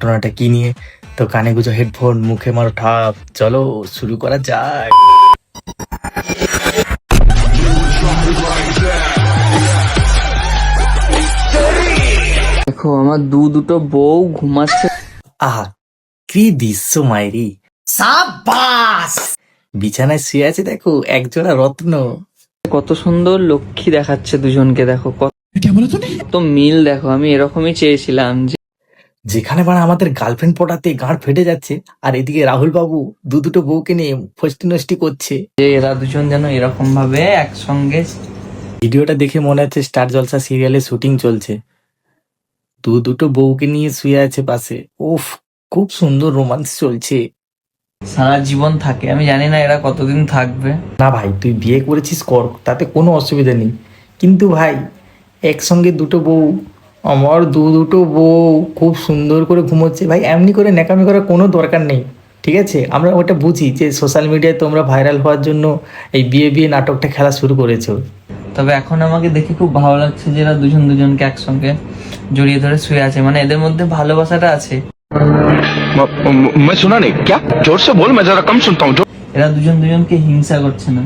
ঘটনাটা কি নিয়ে? তো কানে গুঁজো হেডফোন, মুখে মারো ঠাপ, চলো শুরু করা যাক। দেখো আমার দুটো বউ ঘুমাচ্ছে। আহা, কি দৃশ্য মাইরি! সাবাস! বিছানায় শুয়ে আছে দেখো একজোড়া রত্ন। কত সুন্দর লক্ষ্মী দেখাচ্ছে দুজনকে, দেখো কত মিল। দেখো আমি এরকমই চেয়েছিলাম যে যেখানে বাড়া আমাদের গার্লফ্রেন্ড পটাতে গাঁড় ফেটে যাচ্ছে, আর এদিকে রাহুল বাবু দুটো বউকে নিয়ে ফষ্টি নষ্টি করছে। এরা দুজন যেন এরকম ভাবে একসঙ্গে। ভিডিওটা দেখে মনে হচ্ছে স্টার জলসা সিরিয়ালে শুটিং চলছে। দুটো বউকে নিয়ে শুয়ে আছে পাশে। উফ, খুব সুন্দর রোমান্স চলছে। সারা জীবন থাকে, আমি জানি না এরা কতদিন থাকবে। না ভাই, তুই বিয়ে করেছিস কর, তাতে কোনো অসুবিধা নেই, কিন্তু ভাই একসঙ্গে দুটো বউ, আমার দুটো বউ খুব সুন্দর করে ঘুমোচ্ছে ভাই। এমনি করে ন্যাকামি করার কোনো দরকার নেই, ঠিক আছে? আমরা ওটা বুঝি যে সোশ্যাল মিডিয়ায় তোমরা ভাইরাল হওয়ার জন্য এই বিয়ে নাটকটা খেলা শুরু করেছো। তবে এখন আমাকে দেখে খুব ভালো লাগছে যে এরা দুজনকে একসঙ্গে জড়িয়ে ধরে শুয়ে আছে, মানে এদের মধ্যে ভালোবাসাটা আছে। मैं सुना नहीं क्या जोर से बोल मैं जरा कम सुनता हूँ এরা দুজনকে হিংসা করছে না।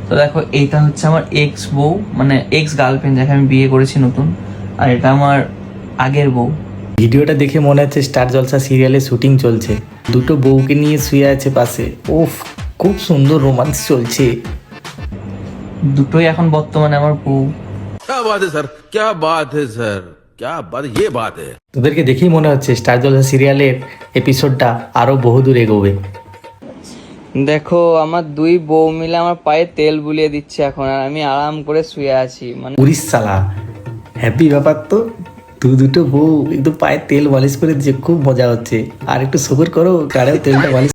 তো দেখো এইটা হচ্ছে আমার এক্স বউ, মানে এক্স গার্লফ্রেন্ড যাকে আমি বিয়ে করেছি নতুন, আর এটা আমার আগের বউ। ভিডিওটা দেখে মনে হচ্ছে স্টার জলসা সিরিয়ালে শুটিং চলছে। দুটো বউকে নিয়ে শুয়ে আছে পাশে। উফ, খুব সুন্দর রোমান্স চলছে। দুটোই এখন বর্তমানে আমার বউ। क्या बात है सर, क्या बात है सर, क्या बात, ये बात है। তোদেরকে দেখেই মনে হচ্ছে স্টার জলসা সিরিয়ালের এপিসোডটা আরো বহুদূর এগোবে। দেখো আমার দুই বউ মিলে আমার পায়ে তেল বুলিয়ে দিচ্ছে এখন, আর আমি আরাম করে শুয়ে আছি। মানে উড়িস সালা, হ্যাপি ব্যাপার তো। দুটো বউ একটু পায়ে তেল মালিশ করে দিচ্ছে, খুব মজা হচ্ছে। আর একটু শুকুর করো, গাড়েও তেলটা মালিশ